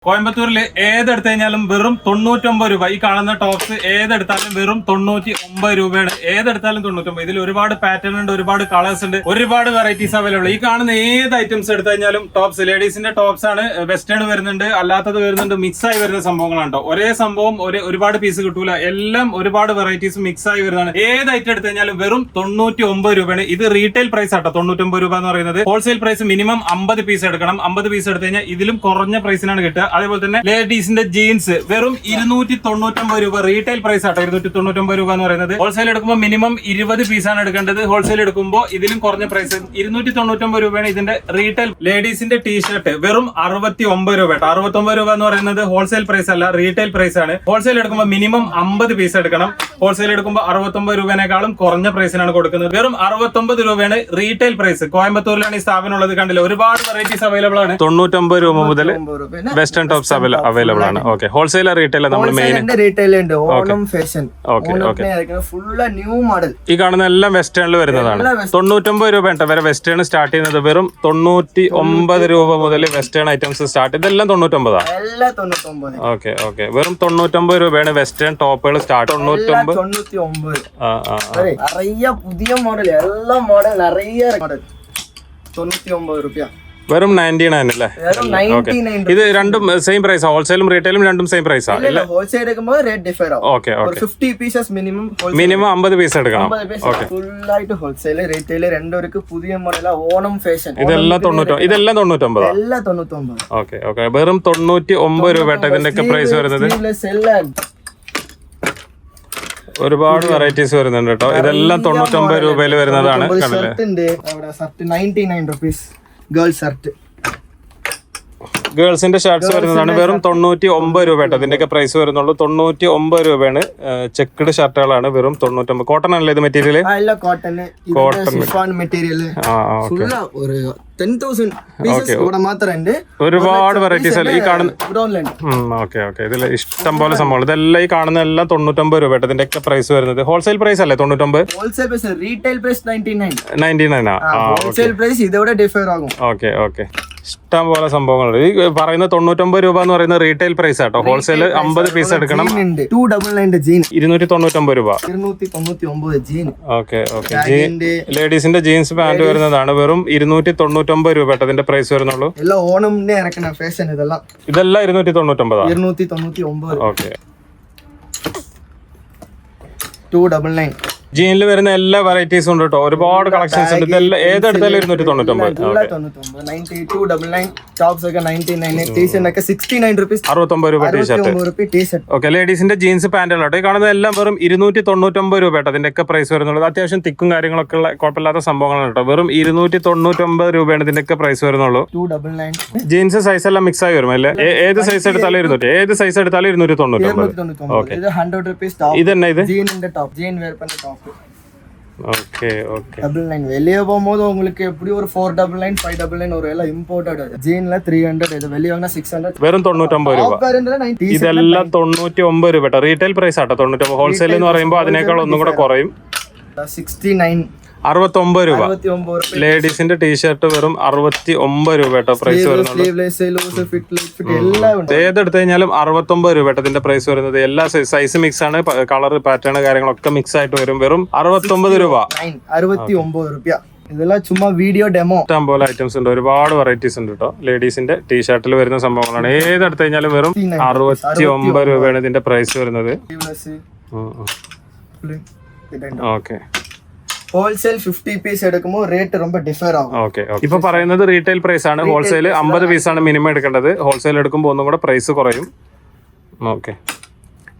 കോയമ്പത്തൂരിൽ ഏതെടുത്തു കഴിഞ്ഞാലും വെറും 99 രൂപ. ഈ കാണുന്ന ടോപ്സ് ഏതെടുത്താലും വെറും 99 രൂപയാണ്. ഏതെടുത്താലും 99. ഇതിൽ ഒരുപാട് പാറ്റേൺ ഉണ്ട്, ഒരുപാട് കളേഴ്സ് ഉണ്ട്, ഒരുപാട് വെറൈറ്റീസ് അവൈലബിൾ. ഈ കാണുന്ന ഏത് ഐറ്റംസ് എടുത്തു കഴിഞ്ഞാലും ടോപ്സ്, ലേഡീസിന്റെ ടോപ്സ് ആണ്. വെസ്റ്റേൺ വരുന്നുണ്ട്, അല്ലാത്തത് വരുന്നുണ്ട്, മിക്സ് ആയി വരുന്ന സംഭവങ്ങളാണ്. ഒരേ സംഭവം ഒരുപാട് പീസ് കിട്ടൂല, എല്ലാം ഒരുപാട് വെറൈറ്റീസ് മിക്സ് ആയി വരുന്നതാണ്. ഏത് ഐറ്റം എടുത്തു കഴിഞ്ഞാലും വെറും 99 രൂപയാണ്. ഇത് റീറ്റെയിൽ പ്രൈസ് ആട്ടോ 99 രൂപ എന്ന് പറയുന്നത്. ഹോൾസെയിൽ പ്രൈസ് മിനിമം 50 പീസ് എടുക്കണം. 50 പീസ് എടുത്തു കഴിഞ്ഞാൽ ഇതിലും കുറഞ്ഞ പ്രൈസിനാണ് കിട്ടുക. അതേപോലെ തന്നെ ലേഡീസിന്റെ ജീൻസ് വെറും 299 രൂപ റീറ്റെയിൽ പ്രൈസ് ആട്ടോ. 299 രൂപ എന്ന് പറയുന്നത്. ഹോൾസെയിൽ എടുക്കുമ്പോൾ മിനിമം 20 പീസാണ് എടുക്കേണ്ടത്. ഹോൾസെയിൽ എടുക്കുമ്പോൾ ഇതിലും കുറഞ്ഞ പ്രൈസ് 299 രൂപയാണ് ഇതിന്റെ റീറ്റെയിൽ. ലേഡീസിന്റെ ടീഷർട്ട് വെറും 69 രൂപ. 69 രൂപ എന്ന് പറയുന്നത് ഹോൾസെയിൽ പ്രൈസ് അല്ല, റീറ്റെയിൽ പ്രൈസ് ആണ്. ഹോൾസെയിൽ എടുക്കുമ്പോൾ മിനിമം 50 പീസ് എടുക്കണം. ഹോൾസെയിൽ എടുക്കുമ്പോൾ 69 രൂപേനേക്കാളും കുറഞ്ഞ പ്രൈസിനാണ് കൊടുക്കുന്നത്. വെറും 69 രൂപയാണ് റീറ്റെയിൽ പ്രൈസ്. കോയമ്പത്തൂരിലാണ് ഈ സ്ഥാപനം ഉള്ളത്. കണ്ടില്ല, ഒരുപാട് വെറൈറ്റീസ് അവൈലബിൾ ആണ്. 99 രൂപ മുതൽ വെസ്റ്റേൺ ടോപ്സ് അവൈലബിൾ ആണ്. ഓക്കെ, ഹോൾസെയിൽ റീറ്റെയിൽ നമ്മൾ മെയിൻ റീറ്റെയിൽ ഉണ്ട്. Onam fashion full new model. ഈ കാണുന്ന എല്ലാം വെസ്റ്റേണിൽ വരുന്നതാണ്. 99 രൂപ വരെ വെസ്റ്റേൺ സ്റ്റാർട്ട് ചെയ്യുന്നത്. വെറും 99 രൂപ മുതൽ വെസ്റ്റേൺ ഐറ്റംസ് സ്റ്റാർട്ട്. ഇതെല്ലാം 99. ഓക്കെ ഓക്കെ, വെറും 99 രൂപയാണ് വെസ്റ്റേൺ ടോപ്പുകൾ സ്റ്റാർട്ട്. 99 നിറയെ പുതിയ മോഡൽ, എല്ലാ മോഡൽ നിറയെ മോഡൽ. 99 രൂപ വെറും 99 അല്ലേ? ഇത് രണ്ടും സെയിം പ്രൈസ്. ഹോൾസെയിലും റീറ്റെയിലും രണ്ടും സെയിം പ്രൈസ് ആണ്. ഹോൾസെയിൽ എടുക്കുമ്പോൾ റേറ്റ് ഡിഫർ ആവും. Okay okay, 50 pieces minimum 50 piece എടുക്കണം. ഫുൾ ആയിട്ട് ഹോൾസെയിൽ റീറ്റെയിൽ രണ്ടുപേർക്ക് പുതിയ മോഡൽ ഓണം ഫാഷൻ. ഇതെല്ലാം 99. എല്ലാം 99. ഓക്കെ ഓക്കെ, വെറും 99 രൂപ ഇതിന്റെ ഒക്കെ പ്രൈസ് വരുന്നത്. ഒരുപാട് വെറൈറ്റീസ് വരുന്നുണ്ട് കേട്ടോ. ഇതെല്ലാം 99 രൂപയിൽ വരുന്നതാണ്. കണ്ടില്ലേ, ഷർട്ട് 99 rupees. ഗേൾ ഷർട്ട്, ഗേൾസിന്റെ ഷർട്ട്സ് വരുന്നതാണ്. വെറും 99 രൂപ കേട്ടോ ഇതിന്റെ ഒക്കെ പ്രൈസ് വരുന്നുള്ളൂ. 99 രൂപയാണ്. ചെക്ക്ഡ് ഷർട്ടുകളാണ്. വെറും 99. കോട്ടൺ ആണല്ലേ ഇത് മെറ്റീരിയൽ? Cotton material. ഒരു 10,000 പീസസ് ഇവിടെ മാത്രമുണ്ട്. ഒരുപാട് വെറൈറ്റീസ് ഈ കാണുന്ന. ഓക്കെ ഓക്കെ, ഇതിൽ ഇഷ്ടം പോലെ സംഭവങ്ങൾ. ഇതെല്ലാം ഈ കാണുന്ന എല്ലാം 99 രൂപ. ഇതിന്റെ ഒക്കെ പ്രൈസ് വരുന്നത് ഹോൾസെയിൽ പ്രൈസ് അല്ലേ? 99. Wholesale price, retail price 99. Wholesale price ഇതോടെ ഡിഫർ ആകും. ഓക്കെ ഓക്കെ, ഇഷ്ടം പോലെ സംഭവങ്ങളുണ്ട്. ഈ പറയുന്ന 99 രൂപ എന്ന് പറയുന്നത് റീറ്റെയിൽ പ്രൈസ് ആട്ടോ. ഹോൾസെയിൽ 50 പീസ് എടുക്കണം. 299 ജീൻ 299 രൂപ. 299 ജീൻ. ഓക്കെ ഓക്കെ, ലേഡീസിന്റെ ജീൻസ് പാന്റ് വരുന്നതാണ്. വെറും 299 രൂപ ഇതിന്റെ പ്രൈസ് വരുന്നുള്ളൂ. എല്ലാം ഓണമിന്റെ ഇറക്കുന്ന ഫാഷൻ. ഇതെല്ലാം 299. 299. ഓക്കെ, 299. ജീനിൽ വരുന്ന എല്ലാ വെറൈറ്റീസും ഉണ്ട് കേട്ടോ. ഒരുപാട് കളക്ഷൻസ് ഉണ്ട്. ഇതെല്ലാം ഏതെടുത്താലും 299. 299 ടോപ്സ് ഒക്കെ 99. ടീഷർട്ട് ഒക്കെ 69 rupees. 69 രൂപ ടീഷർട്ട്. ഓക്കെ, ലേഡീസിന്റെ ജീൻസ് പാന്റുകളാട്ടോ. ഈ കാണുന്ന എല്ലാം വെറും 299 രൂപ കേട്ടോ ഇതിന്റെ ഒക്കെ പ്രൈസ് വരുന്നുള്ളത്. അത്യാവശ്യം തിക്കും കാര്യങ്ങളൊക്കെ ഉള്ള കുഴപ്പമില്ലാത്ത സംഭവങ്ങളാണ് കേട്ടോ. വെറും 299 രൂപയാണ് ഇതിന്റെ ഒക്കെ പ്രൈസ് വരുന്നുള്ളൂ. 299. ജീൻസ് സൈസ് എല്ലാം മിക്സ് ആയി വരും അല്ലേ? ഏത് സൈസ് എടുത്താലും 200. ഏത് സൈസ് എടുത്താലും 299. ഓക്കെ, ഇത് 100 rupees ടോപ്പ്. ഇതന്നെ ഇത് ജീനിന്റെ ടോപ്പ്, ജീൻ വെയർ பண்ண ടോപ്പ്. Okay okay, 99. வெளியே போகும்போது உங்களுக்கு எப்படி ஒரு 499 599 ஒரு எல்லாம் இம்போர்ட்டட். ஜீன்ல 300, இது வெளியே வாங்கினா 600. വെറും 99 രൂപ. ഇതെല്ലാം 99 രൂപ കേട്ടോ. റീറ്റെയിൽ പ്രൈസ് ആട്ടോ 99. ഹോൾസെയിൽ എന്ന് പറയുമ്പോൾ അതിനേക്കാൾ ഒന്നും കൂടെ കുറയും. 69. 69 രൂപ. ലേഡീസിന്റെ ടീഷർട്ട് വെറും 69 രൂപ കേട്ടോ പ്രൈസ് വരുന്നുള്ളൂ. ഏതെടുത്തു കഴിഞ്ഞാലും 69 രൂപ കേട്ടോ ഇതിന്റെ പ്രൈസ് വരുന്നത്. എല്ലാ സൈസ് മിക്സ് ആണ്, കളർ പാറ്റേൺ കാര്യങ്ങളൊക്കെ മിക്സ് ആയിട്ട് വരും. വെറും 69 രൂപ. 69 രൂപ. ഇതെല്ലാം ചുമ്മാ വീഡിയോ ഡെമോ. ഇഷ്ടം പോലെ ഐറ്റംസ് ഉണ്ട്. ഒരുപാട് വെറൈറ്റീസ് ഉണ്ട് കേട്ടോ. ലേഡീസിന്റെ ടീഷർട്ടിൽ വരുന്ന സംഭവങ്ങളാണ്. ഏതെടുത്തു കഴിഞ്ഞാലും വെറും 69 രൂപയാണ് ഇതിന്റെ പ്രൈസ് വരുന്നത്. ഓക്കെ, ഹോൾസെയിൽ 50 പീസ് എടുക്കുമ്പോൾ റേറ്റ് ரொம்ப ഡിഫർ ആവും. ഓക്കെ, ഇപ്പൊ പറയുന്നത് റീറ്റെയിൽ പ്രൈസ് ആണ്. ഹോൾസെയിൽ 50 പീസാണ് മിനിമം എടുക്കേണ്ടത്. ഹോൾസെയിൽ എടുക്കുമ്പോൾ ഒന്നും കൂടെ പ്രൈസ് കുറയും. ഓക്കെ,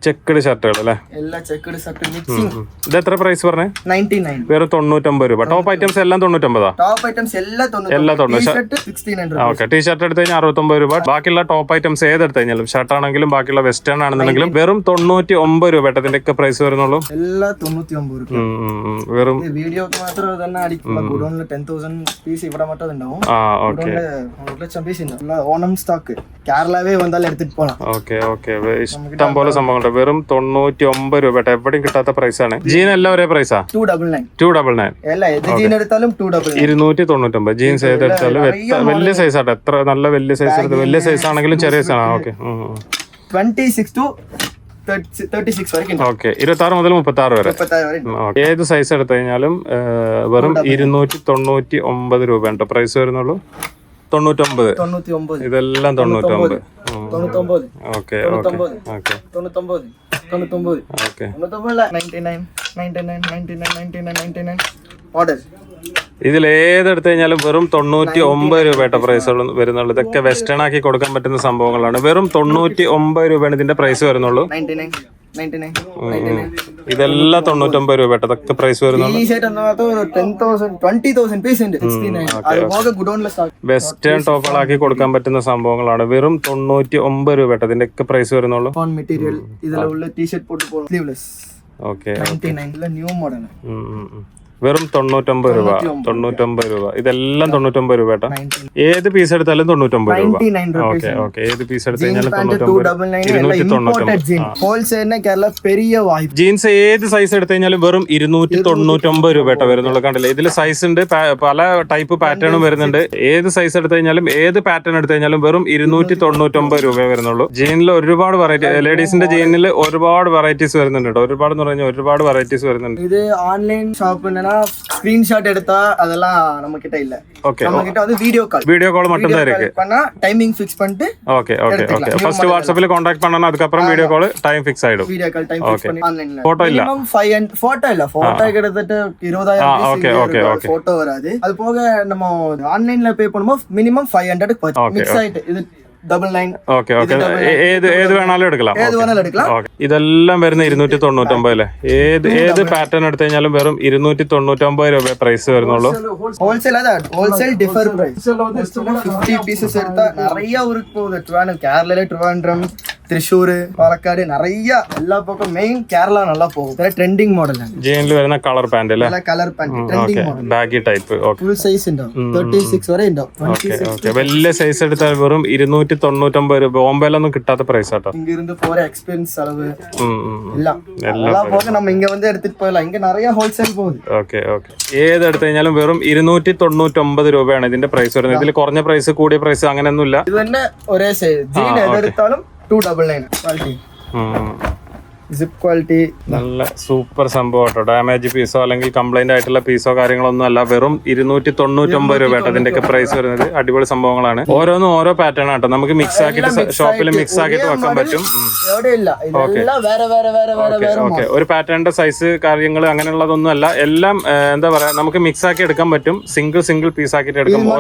ചെക്ക്ഡ് ഷർട്ടുകൾ അല്ലേ? എല്ലാ ചെക്ക്ഡ് ഷർട്ട് മിക്സിംഗ്. ഇത് എത്ര പ്രൈസ് പറഞ്ഞേ? 99. വെറും 99 രൂപ. ടോപ്പ് ഐറ്റംസ് എല്ലാം 99. ടോപ്പ് ഐറ്റംസ് എല്ലാം 69. ഓക്കെ, ടീഷർട്ട് എടുത്തു കഴിഞ്ഞാൽ 69 രൂപ. ബാക്കിയുള്ള ടോപ്പ് ഐറ്റംസ് ഏതെടുത്തു കഴിഞ്ഞാലും ഷർട്ട് ആണെങ്കിലും ബാക്കിയുള്ള വെസ്റ്റേൺ ആണെന്നുണ്ടെങ്കിലും വെറും 99 രൂപ ഇതിന്റെ ഒക്കെ പ്രൈസ് വരുന്നുള്ളൂ. എല്ലാം 99 രൂപ. വെറും വീഡിയോക്ക് മാത്രം തന്നെ അടിക്കുമ്പോൾ ഗുഡോണിൽ 10,000 പീസ് ഇവിടെ மட்டும் ഉണ്ടാവും. ഗുഡോണിൽ 1,00,000 പീസ് ഉണ്ട്. ഓണം സ്റ്റോക്ക് കേരളവേ വന്നാൽ എടുത്തിട്ട് പോകണം. ഓക്കെ ഓക്കെ, ഇഷ്ടം പോലെ സംഭവങ്ങളുണ്ട്. കേട്ടോ, വെറും 99 രൂപ കേട്ടോ. എവിടെയും കിട്ടാത്ത പ്രൈസാണ്. ജീൻ എല്ലാം ഒരേ പ്രൈസാ, 299. അല്ല ഏത് ജീൻ എടുത്താലും 299. 299 ജീൻസ് ഏതെടുത്താലും വലിയ സൈസ് ആട്ടോ. എത്ര നല്ല വലിയ സൈസ് എടുത്ത്, വലിയ സൈസ് ആണെങ്കിലും ചെറിയ സൈസ് ആണ്. ഓക്കെ 26 to 36 വരെ. ഓക്കെ 26 മുതൽ 36 വരെ. ഏത് സൈസ് എടുത്തു കഴിഞ്ഞാലും വെറും 299 രൂപ കേട്ടോ പ്രൈസ് വരുന്നുള്ളൂ. 99 ഇതെല്ലാം 99. Okay okay okay order. ഇതിൽ ഏതെടുത്ത് കഴിഞ്ഞാലും വെറും 99 രൂപ കേട്ടോ പ്രൈസ് വരുന്നുള്ളൂ. ഇതൊക്കെ വെസ്റ്റേൺ ആക്കി കൊടുക്കാൻ പറ്റുന്ന സംഭവങ്ങളാണ്. വെറും 99 രൂപയാണ് ഇതിന്റെ പ്രൈസ് വരുന്നുള്ളൂ. ഇതെല്ലാം 99 രൂപ കേട്ടോ. ഇതൊക്കെ പ്രൈസ് വരുന്നുള്ളൂ. വെസ്റ്റേൺ ടോപ്പുകളാക്കി കൊടുക്കാൻ പറ്റുന്ന സംഭവങ്ങളാണ്. വെറും 99 രൂപ കേട്ടോ ഇതിന്റെ ഒക്കെ പ്രൈസ് വരുന്നുള്ളൂ. ഓക്കെ ന്യൂ മോഡൽ വെറും 99 രൂപ. 99 രൂപ. ഇതെല്ലാം 99 രൂപ കേട്ടോ. ഏത് പീസ് എടുത്താലും 99 രൂപ. ഓക്കെ ഓക്കെ ഏത് പീസ് എടുത്തു കഴിഞ്ഞാലും 299. ജീൻസ് ഏത് സൈസ് എടുത്തു കഴിഞ്ഞാലും വെറും 299 രൂപ കേട്ടോ വരുന്നുള്ളൂ. കണ്ടില്ലേ ഇതിൽ സൈസ് ഉണ്ട്, പല ടൈപ്പ് പാറ്റേണും വരുന്നുണ്ട്. ഏത് സൈസ് എടുത്തു കഴിഞ്ഞാലും ഏത് പാറ്റേൺ എടുത്തു കഴിഞ്ഞാലും വെറും 299 രൂപ വരുന്നുള്ളൂ. ജീനിൽ ഒരുപാട് വെറൈറ്റി, ലേഡീസിന്റെ ജീനിൽ ഒരുപാട് വെറൈറ്റീസ് വരുന്നുണ്ട് കേട്ടോ. ഒരുപാട് എന്ന് പറഞ്ഞാൽ ഒരുപാട് വെറൈറ്റീസ് വരുന്നുണ്ട്. ഇത് ഓൺലൈൻ ഷോപ്പ് ஸ்கிரீன்ஷாட் எடுத்தா அதெல்லாம் நம்ம கிட்ட இல்ல. ஓகே நம்ம கிட்ட வந்து வீடியோ கால் மட்டும் தான் இருக்கு. பண்ணா டைமிங் ஃபிக்ஸ் பண்ணிட்டு ஓகே ஓகே ஓகே ஃபர்ஸ்ட் வாட்ஸ்அப்ல कांटेक्ट பண்ணனும். அதுக்கு அப்புறம் வீடியோ கால் டைம் ஃபிக்ஸ் ஆயிடும். வீடியோ கால் டைம் ஃபிக்ஸ் பண்ணி ஆன்லைன்ல. போட்டோ இல்ல, மினிமம் 500 போட்டோ இல்ல. போட்டோ கிட்டத்தட்ட 20000 பீஸ் போட்டோ வராது. அது போக நம்ம ஆன்லைன்ல பே பண்ணும்போது மினிமம் 500 மிக்ஸ் ஆயிட்டு இது 99. ഓക്കെ ഓക്കെ ഏത് വേണാലും എടുക്കാം. ഇതെല്ലാം വരുന്ന 299 അല്ലേ. ഏത് പാറ്റേൺ എടുത്തു കഴിഞ്ഞാലും വെറും 299 രൂപ പ്രൈസ് വരുന്നുള്ളൂ. Wholesale wholesale differ price 50 pieces എടുത്താ நிறைய ஊருக்கு போகுது. கேரளால ட்ரிவாண்ட்ரம், തൃശ്ശൂർ, പാലക്കാട് നിറയെ എല്ലാ പക്കം മെയിൻ കേരള നല്ല പോകും. ട്രെൻഡിങ് മോഡലാണ്. ജീനിൽ വരുന്ന കളർ പാന്റ് അല്ലേ. Colour pant trending model, baggy type. Full size ഉണ്ടാവും. 36 വരെ ഉണ്ടാവും. വലിയ സൈസ് എടുത്താൽ വെറും 299 രൂപ. ബോംബെയിലൊന്നും കിട്ടാത്ത പ്രൈസ് ആട്ടോ. இங்க இருந்து போற எக்ஸ்பென்ஸ் செலவு எல்லாம் போக நம்ம இங்க வந்து எடுத்துட்டு போயிடலாம். இங்க நிறைய ஹோல்சேல் போகுது. ഓക്കെ ഓക്കെ ഏത് എടുത്തു കഴിഞ്ഞാലും വെറും 299 രൂപയാണ് ഇതിന്റെ പ്രൈസ് വരുന്നത്. ഇതിൽ കുറഞ്ഞ പ്രൈസ് കൂടിയ പ്രൈസ് അങ്ങനെയൊന്നുമില്ല. ഇത് തന്നെ ഒരേ സൈസ്. ജീൻ ഏതെടുത്താലും 299 ക്വാളിറ്റി. സിപ്പ് ക്വാളിറ്റി നല്ല സൂപ്പർ സംഭവം കേട്ടോ. ഡാമേജ് പീസോ അല്ലെങ്കിൽ കംപ്ലൈന്റ് ആയിട്ടുള്ള പീസോ കാര്യങ്ങളൊന്നും അല്ല. വെറും 299 രൂപ കേട്ടോ ഇതിന്റെയൊക്കെ പ്രൈസ് വരുന്നത്. അടിപൊളി സംഭവങ്ങളാണ്. ഓരോന്നും ഓരോ പാറ്റേൺ ആട്ടോ. നമുക്ക് മിക്സ് ആക്കിയിട്ട് ഷോപ്പിൽ മിക്സ് ആക്കിയിട്ട് വെക്കാൻ പറ്റും. ഓക്കെ ഒരു പാറ്റേണിന്റെ സൈസ് കാര്യങ്ങൾ അങ്ങനെയുള്ളതൊന്നും അല്ല. എല്ലാം എന്താ പറയാ നമുക്ക് മിക്സ് ആക്കി എടുക്കാൻ പറ്റും. സിംഗിൾ പീസ് ആക്കിയിട്ട് എടുക്കാം.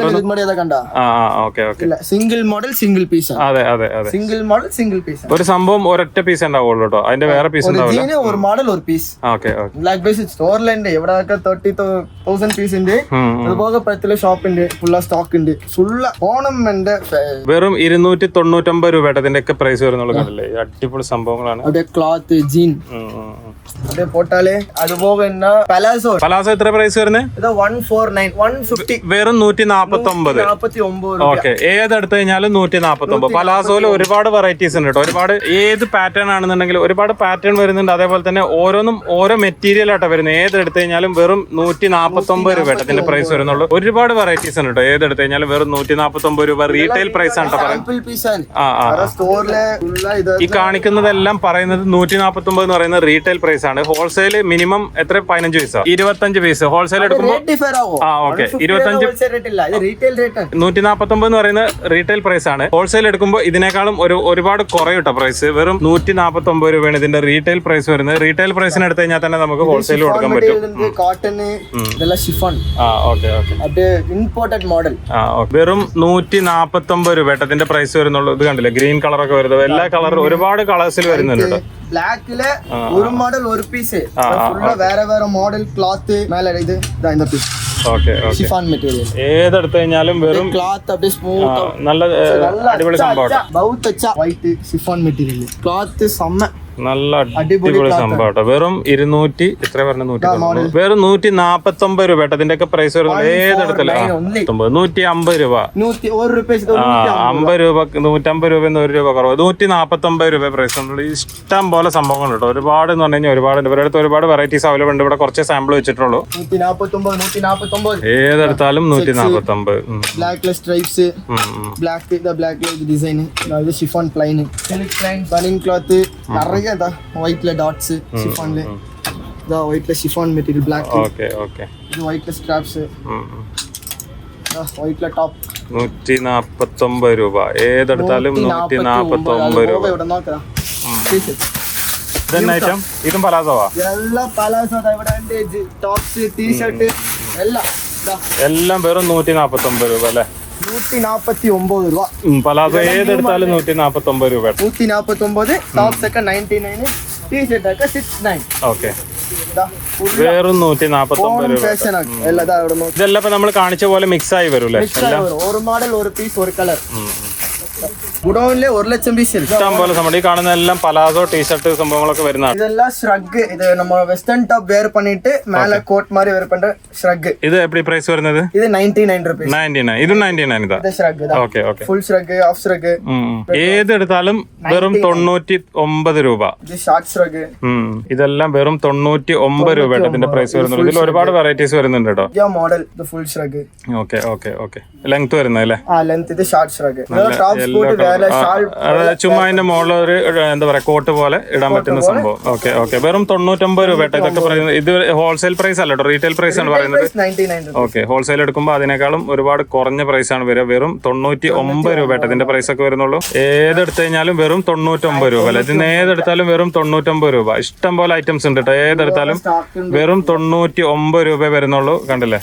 Okay okay single model single piece. അതെ അതെ അതെ സിംഗിൾ മോഡൽ സിംഗിൾ പീസ്. ഒരു സംഭവം ഒരൊറ്റ പീസ് ഉണ്ടാവുള്ളൂ കേട്ടോ. അതിന്റെ വേറെ പീസ് ഉണ്ടാവില്ല. ഒരു മോഡൽ ഒരു piece. Okay okay black base സ്റ്റോറിൽ ഉണ്ട്. ഇവിടെ 30,000 പീസ് ഉണ്ട്. അതുപോലെ പത്തിലെ ഷോപ്പ് ഉണ്ട്. ഫുള്ള സ്റ്റോക്ക് ഉണ്ട്. ഫുള്ള ഓണം ഉണ്ട്. വെറും 299 രൂപ ഇതിന്റെ ഒക്കെ പ്രൈസ് വരുന്നുള്ളൂ. കണ്ടില്ലേ അടിപൊളി സംഭവങ്ങളാണ്. അതെ ക്ലോത്ത് ജീൻ അതെ പോട്ടാല്. അതുപോലെ പലാസോ എത്ര പ്രൈസ് വരുന്നത്? 149 150 വെറും 149. ഓക്കെ ഏതെടുത്തു കഴിഞ്ഞാലും 149. പലാസോയിൽ ഒരുപാട് വെറൈറ്റീസ് ഉണ്ട് കേട്ടോ. ഒരുപാട് ഏത് പാറ്റേൺ ആണെന്നുണ്ടെങ്കിൽ ഒരുപാട് പാറ്റേൺ വരുന്നുണ്ട്. അതേപോലെ തന്നെ ഓരോന്നും ഓരോ മെറ്റീരിയൽ ആട്ടോ വരുന്നത്. ഏതെടുത്തു കഴിഞ്ഞാലും വെറും 149 രൂപ ഇതിന്റെ പ്രൈസ് വരുന്നുള്ളൂ. ഒരുപാട് വെറൈറ്റീസ് ഉണ്ട് കേട്ടോ. ഏതെടുത്തു കഴിഞ്ഞാലും വെറും 149 രൂപ റീറ്റെയിൽ പ്രൈസ് ആണ് കേട്ടോ. ഈ കാണിക്കുന്നതെല്ലാം പറയുന്നത് 149 എന്ന് പറയുന്നത് റീറ്റെയിൽ പ്രൈസ് ആണ്. ഹോൾസെയിൽ മിനിമം എത്ര 15 പീസ് 25 പീസ് ഹോൾസെയിൽ എടുക്കുമ്പോൾ 149 എന്ന് പറയുന്നത് റീറ്റെയിൽ പ്രൈസ് ആണ്. ഹോൾസെയിൽ എടുക്കുമ്പോൾ ഇതിനേക്കാളും ഒരുപാട് കുറയൂട്ടോ പ്രൈസ്. വെറും 149 രൂപയാണ് ഇതിന്റെ റീറ്റെയിൽ പ്രൈസ് വരുന്നത്. റീറ്റെയിൽ പ്രൈസിന് എടുത്തു കഴിഞ്ഞാൽ തന്നെ നമുക്ക് ഹോൾസെയിൽ കൊടുക്കാൻ പറ്റും. ഇമ്പോർട്ടഡ് മോഡൽ വെറും 149 രൂപ ഇതിന്റെ പ്രൈസ് വരുന്നുള്ളൂ. ഇത് കണ്ടില്ലേ ഗ്രീൻ കളറൊക്കെ വരുന്നത്. എല്ലാ കളറും ഒരുപാട് കളേഴ്സിൽ വരുന്നുണ്ട് കേട്ടോ. ബ്ലാക്കില് ഒരു മോഡൽ ഒരു പീസ് വേറെ വേറെ മോഡൽ ക്ലോത്ത് മേലെ ഇത് இந்த പീസ്. ഷിഫോൺ മെറ്റീരിയൽ ഏതെടുത്തു കഴിഞ്ഞാലും വെറും ക്ലോത്ത് அப்படியே സ്മൂത്ത് നല്ല അടിപൊളി സംഭവം. बहुत अच्छा व्हाइट शिफॉन മെറ്റീരിയൽ ക്ലോത്ത് സമ്മ നല്ല അടിപൊളി സംഭവം കേട്ടോ. വെറും 200 എത്ര പറഞ്ഞു 100 വെറും 149 രൂപ കേട്ടോ. ഇതിന്റെ ഒക്കെ പ്രൈസ് വരുന്നത് ഏതെടുത്തല്ലേ 150 രൂപ 50 രൂപ 150 രൂപ 1 രൂപ കുറവ് 149 രൂപ പ്രൈസ് ഉണ്ട്. ഇഷ്ടം പോലെ സംഭവങ്ങൾ കേട്ടോ. ഒരുപാട് എന്ന് പറഞ്ഞു കഴിഞ്ഞാൽ ഒരുപാട് ഇവരുടെ അടുത്ത് ഒരുപാട് വെറൈറ്റീസ് അവൈലബിൾ ഉണ്ട്. ഇവിടെ കുറച്ച് സാമ്പിൾ വെച്ചിട്ടുള്ളൂ. ഏതെടുത്താലും 149. Black stripes black design chiffon plain silk plain banian cloth நிறைய വൈറ്റ്ല ഡോട്ട്സ് ഷിഫോണില് വൈറ്റ്ല ഷിഫോൺ മെറ്റീരിയൽ ബ്ലാക്ക് ഇത് വൈറ്റ്ല സ്ട്രാപ്സ് വൈറ്റ്ല ടോപ്പ് 149 രൂപ. ഏതെടുത്താലും 149 രൂപ. ഇവിടെ നോക്കാം ഇതെന്നെ ഐറ്റം ഇതും പലാസോവാ എല്ലാ പലാസോ ഇവിടെ ടോപ്സ് ടീഷർട്ട് എല്ലാം വെറും 149 രൂപ അല്ലേ. 149 രൂപ. പലാസോ ഏതെടുത്താലും 149 രൂപ. 149 ടോപ്സ് ഒക്കെ 99 ടീഷർട്ട് ഒക്കെ 69. ഓക്കെ വെറും 149 രൂപ. ഇതെല്ലാം ഇപ്പൊ നമ്മൾ കാണിച്ച പോലെ മിക്സ് ആയി വരും അല്ലേ. ഒരു മോഡൽ ഒരു പീസ് ഒരു കളർ ഗുഡൌണിലെ 1,00,000 പീസ് ഇഷ്ടം പോലെ സംഭവം. ഈ കാണുന്ന എല്ലാം പലാസോ ടീഷർട്ട് സംഭവങ്ങളൊക്കെ വരുന്നതാണ്. ഇതെല്ലാം ഷ്രഗ്. ഇത് നമ്മൾ വെസ്റ്റേൺ ടോപ്പ് വെയർ பண்ணிட்டு மேல கோட் மாதிரி wear பண்ற ஷ்ரக். ഇത് എപ്പടി പ്രൈസ് വരുന്നത്? ഇത് 99 രൂപ. 99. ഇത് 99 ഇതാ. ഇത് ഷ്രഗ് ഇതാ. Okay okay. Full shrug half shrug ഏതെടുത്താലും വെറും 99 രൂപ. ഇത് ഷോർട്ട് ഷ്രഗ്. ഇതെല്ലാം വെറും 99 രൂപ ഇതിന്റെ പ്രൈസ് വരുന്നത്. ഇതിൽ ഒരുപാട് വെറൈറ്റീസ് വരുന്നുണ്ട് കേട്ടോ. ഈ മോഡൽ ഇത് full shrug. Okay okay okay. Length വരുന്നല്ലേ? ലെങ്ത് ഇത് ഷോർട്ട് ഷ്രഗ്. ടോപ്പ് സ്പോർട്ട് ചുമ്മാ അതിന്റെ മുകളിൽ ഒരു എന്താ പറയാ കോട്ട് പോലെ ഇടാൻ പറ്റുന്ന സംഭവം. Okay okay. വെറും 99 രൂപ കേട്ടോ. ഇതൊക്കെ പറയുന്നത് ഇത് ഹോൾസെയിൽ പ്രൈസ് അല്ല കേട്ടോ, റീറ്റെയിൽ പ്രൈസ് ആണ് പറയുന്നത്. ഓക്കെ, ഹോൾസെയിൽ എടുക്കുമ്പോൾ അതിനേക്കാളും ഒരുപാട് കുറഞ്ഞ പ്രൈസ് ആണ് വരിക. വെറും 99 രൂപ കേട്ടോ ഇതിന്റെ പ്രൈസ് ഒക്കെ വരുന്നുള്ളൂ. ഏതെടുത്തു കഴിഞ്ഞാലും വെറും 99 രൂപ അല്ലെ. ഇതിന് ഏതെടുത്താലും വെറും 99 രൂപ. ഇഷ്ടം പോലെ ഐറ്റംസ് ഉണ്ട് കേട്ടോ. ഏതെടുത്താലും വെറും 99 രൂപ വരുന്നുള്ളൂ. കണ്ടില്ലേ?